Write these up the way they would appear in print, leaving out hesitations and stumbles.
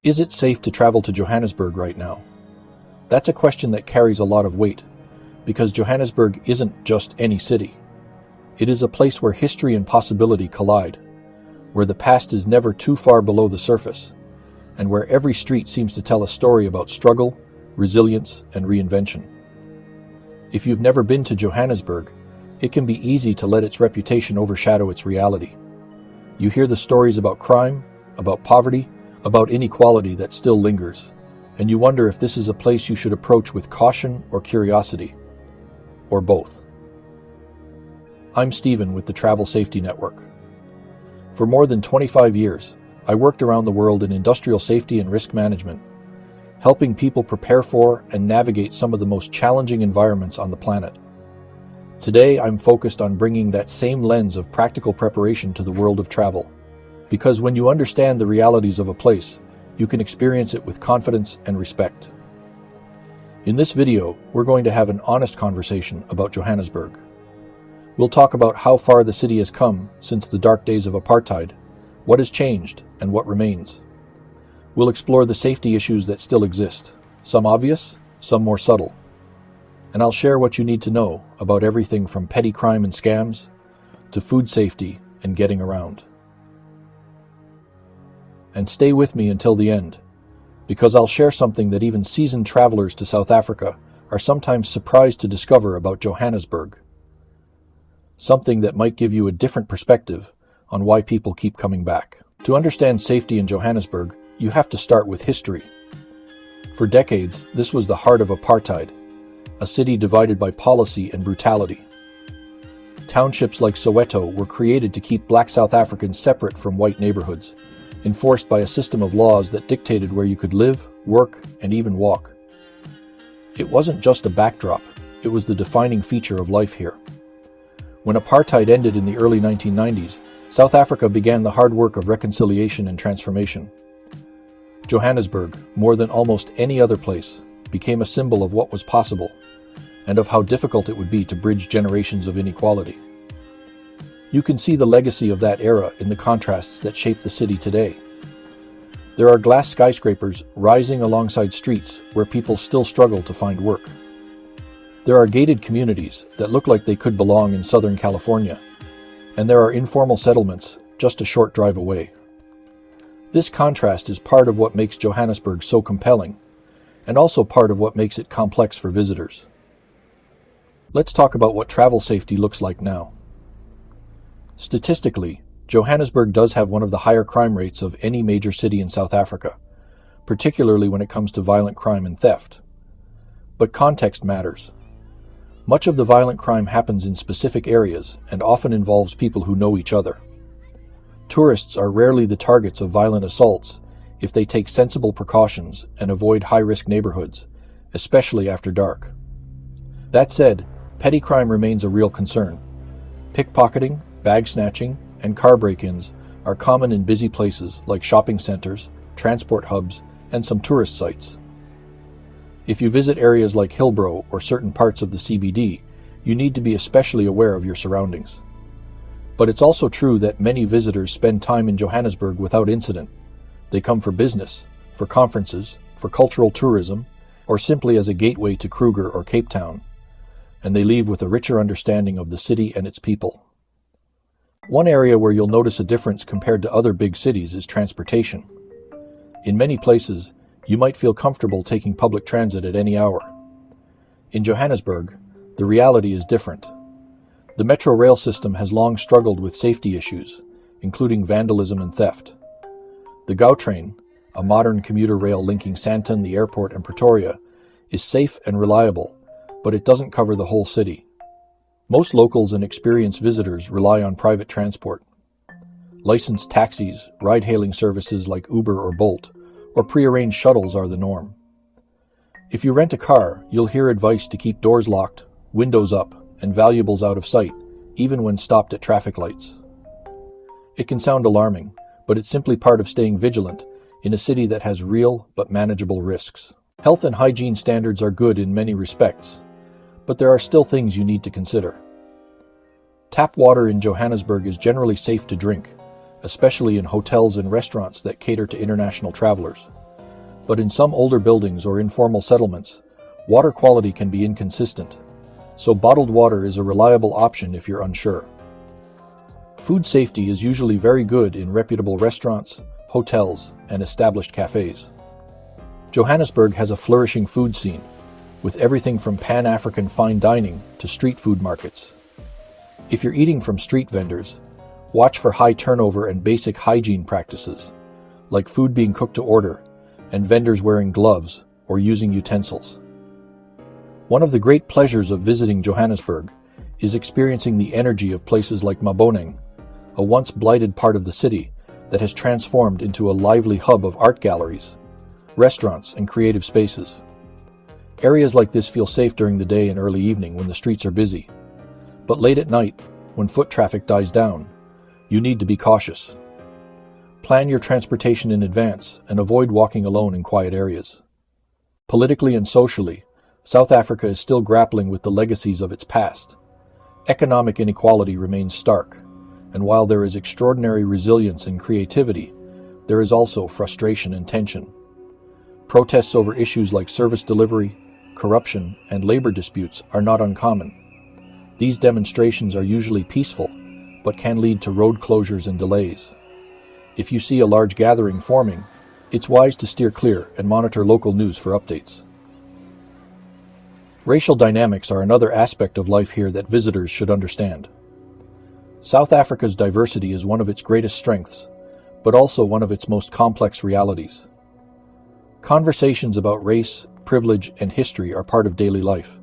Is it safe to travel to Johannesburg right now? That's a question that carries a lot of weight, because Johannesburg isn't just any city. It is a place where history and possibility collide, where the past is never too far below the surface, and where every street seems to tell a story about struggle, resilience, and reinvention. If you've never been to Johannesburg, it can be easy to let its reputation overshadow its reality. You hear the stories about crime, about poverty, about inequality that still lingers, and you wonder if this is a place you should approach with caution or curiosity, or both. I'm Stephen with the Travel Safety Network. For more than 25 years, I worked around the world in industrial safety and risk management, helping people prepare for and navigate some of the most challenging environments on the planet. Today, I'm focused on bringing that same lens of practical preparation to the world of travel. Because when you understand the realities of a place, you can experience it with confidence and respect. In this video, we're going to have an honest conversation about Johannesburg. We'll talk about how far the city has come since the dark days of apartheid, what has changed, and what remains. We'll explore the safety issues that still exist, some obvious, some more subtle. And I'll share what you need to know about everything from petty crime and scams to food safety and getting around. And stay with me until the end, because I'll share something that even seasoned travelers to South Africa are sometimes surprised to discover about Johannesburg. Something that might give you a different perspective on why people keep coming back. To understand safety in Johannesburg, you have to start with history. For decades, this was the heart of apartheid, a city divided by policy and brutality. Townships like Soweto were created to keep black South Africans separate from white neighborhoods, enforced by a system of laws that dictated where you could live, work, and even walk. It wasn't just a backdrop, it was the defining feature of life here. When apartheid ended in the early 1990s, South Africa began the hard work of reconciliation and transformation. Johannesburg, more than almost any other place, became a symbol of what was possible, and of how difficult it would be to bridge generations of inequality. You can see the legacy of that era in the contrasts that shape the city today. There are glass skyscrapers rising alongside streets where people still struggle to find work. There are gated communities that look like they could belong in Southern California, and there are informal settlements just a short drive away. This contrast is part of what makes Johannesburg so compelling, and also part of what makes it complex for visitors. Let's talk about what travel safety looks like now. Statistically, Johannesburg does have one of the higher crime rates of any major city in South Africa, particularly when it comes to violent crime and theft. But context matters. Much of the violent crime happens in specific areas and often involves people who know each other. Tourists are rarely the targets of violent assaults if they take sensible precautions and avoid high-risk neighborhoods, especially after dark. That said, petty crime remains a real concern. Pickpocketing, bag snatching, and car break-ins are common in busy places like shopping centers, transport hubs, and some tourist sites. If you visit areas like Hillbrow or certain parts of the CBD, you need to be especially aware of your surroundings. But it's also true that many visitors spend time in Johannesburg without incident. They come for business, for conferences, for cultural tourism, or simply as a gateway to Kruger or Cape Town, and they leave with a richer understanding of the city and its people. One area where you'll notice a difference compared to other big cities is transportation. In many places, you might feel comfortable taking public transit at any hour. In Johannesburg, the reality is different. The metro rail system has long struggled with safety issues, including vandalism and theft. The Gautrain, a modern commuter rail linking Sandton, the airport, and Pretoria, is safe and reliable, but it doesn't cover the whole city. Most locals and experienced visitors rely on private transport. Licensed taxis, ride-hailing services like Uber or Bolt, or pre-arranged shuttles are the norm. If you rent a car, you'll hear advice to keep doors locked, windows up, and valuables out of sight, even when stopped at traffic lights. It can sound alarming, but it's simply part of staying vigilant in a city that has real but manageable risks. Health and hygiene standards are good in many respects, but there are still things you need to consider. Tap water in Johannesburg is generally safe to drink, especially in hotels and restaurants that cater to international travelers. But in some older buildings or informal settlements, water quality can be inconsistent, so bottled water is a reliable option if you're unsure. Food safety is usually very good in reputable restaurants, hotels, and established cafes. Johannesburg has a flourishing food scene, with everything from Pan-African fine dining to street food markets. If you're eating from street vendors, watch for high turnover and basic hygiene practices, like food being cooked to order and vendors wearing gloves or using utensils. One of the great pleasures of visiting Johannesburg is experiencing the energy of places like Maboneng, a once blighted part of the city that has transformed into a lively hub of art galleries, restaurants, and creative spaces. Areas like this feel safe during the day and early evening when the streets are busy. But late at night, when foot traffic dies down, you need to be cautious. Plan your transportation in advance and avoid walking alone in quiet areas. Politically and socially, South Africa is still grappling with the legacies of its past. Economic inequality remains stark, and while there is extraordinary resilience and creativity, there is also frustration and tension. Protests over issues like service delivery, corruption, and labor disputes are not uncommon. These demonstrations are usually peaceful, but can lead to road closures and delays. If you see a large gathering forming, it's wise to steer clear and monitor local news for updates. Racial dynamics are another aspect of life here that visitors should understand. South Africa's diversity is one of its greatest strengths, but also one of its most complex realities. Conversations about race, privilege, and history are part of daily life,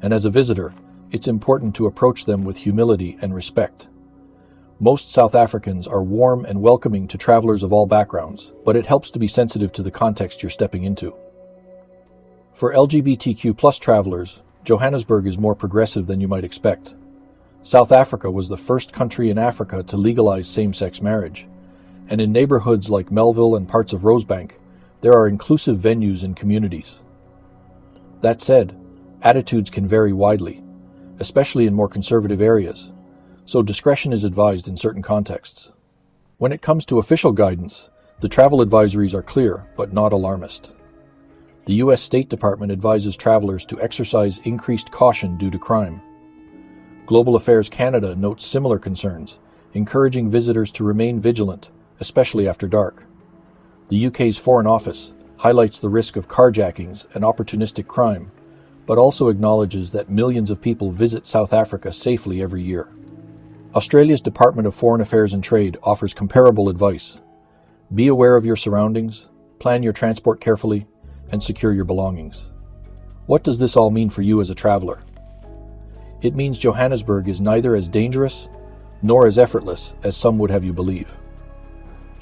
and as a visitor, it's important to approach them with humility and respect. Most South Africans are warm and welcoming to travelers of all backgrounds, but it helps to be sensitive to the context you're stepping into. For LGBTQ+ travelers, Johannesburg is more progressive than you might expect. South Africa was the first country in Africa to legalize same-sex marriage, and in neighborhoods like Melville and parts of Rosebank, there are inclusive venues and communities. That said, attitudes can vary widely, especially in more conservative areas, so discretion is advised in certain contexts. When it comes to official guidance, the travel advisories are clear but not alarmist. The U.S. State Department advises travelers to exercise increased caution due to crime. Global Affairs Canada notes similar concerns, encouraging visitors to remain vigilant, especially after dark. The UK's Foreign Office highlights the risk of carjackings and opportunistic crime, but also acknowledges that millions of people visit South Africa safely every year. Australia's Department of Foreign Affairs and Trade offers comparable advice. Be aware of your surroundings, plan your transport carefully, and secure your belongings. What does this all mean for you as a traveler? It means Johannesburg is neither as dangerous nor as effortless as some would have you believe.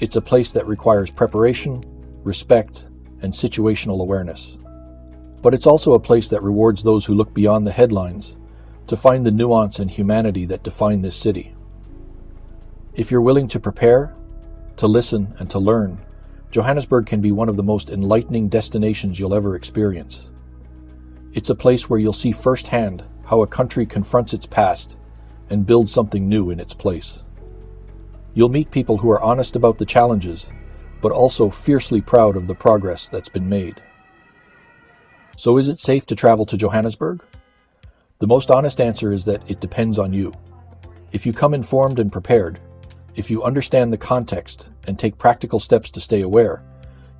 It's a place that requires preparation, respect, and situational awareness. But it's also a place that rewards those who look beyond the headlines to find the nuance and humanity that define this city. If you're willing to prepare, to listen, and to learn, Johannesburg can be one of the most enlightening destinations you'll ever experience. It's a place where you'll see firsthand how a country confronts its past and builds something new in its place. You'll meet people who are honest about the challenges, but also fiercely proud of the progress that's been made. So is it safe to travel to Johannesburg? The most honest answer is that it depends on you. If you come informed and prepared, if you understand the context and take practical steps to stay aware,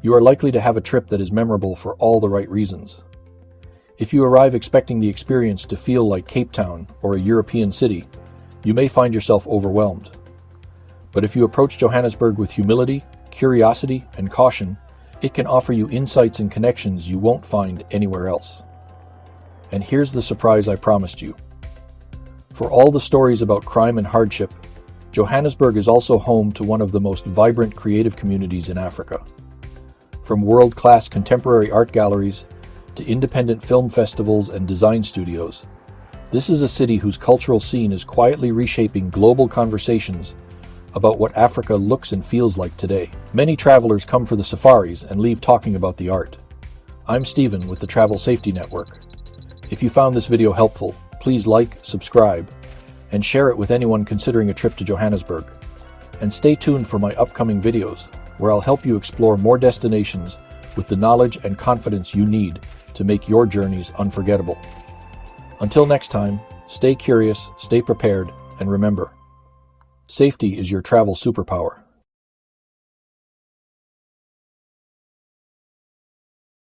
you are likely to have a trip that is memorable for all the right reasons. If you arrive expecting the experience to feel like Cape Town or a European city, you may find yourself overwhelmed. But if you approach Johannesburg with humility, curiosity, and caution, it can offer you insights and connections you won't find anywhere else. And here's the surprise I promised you. For all the stories about crime and hardship, Johannesburg is also home to one of the most vibrant creative communities in Africa. From world-class contemporary art galleries to independent film festivals and design studios, this is a city whose cultural scene is quietly reshaping global conversations about what Africa looks and feels like today. Many travelers come for the safaris and leave talking about the art. I'm Stephen with the Travel Safety Network. If you found this video helpful, please like, subscribe, and share it with anyone considering a trip to Johannesburg. And stay tuned for my upcoming videos, where I'll help you explore more destinations with the knowledge and confidence you need to make your journeys unforgettable. Until next time, stay curious, stay prepared, and remember, safety is your travel superpower.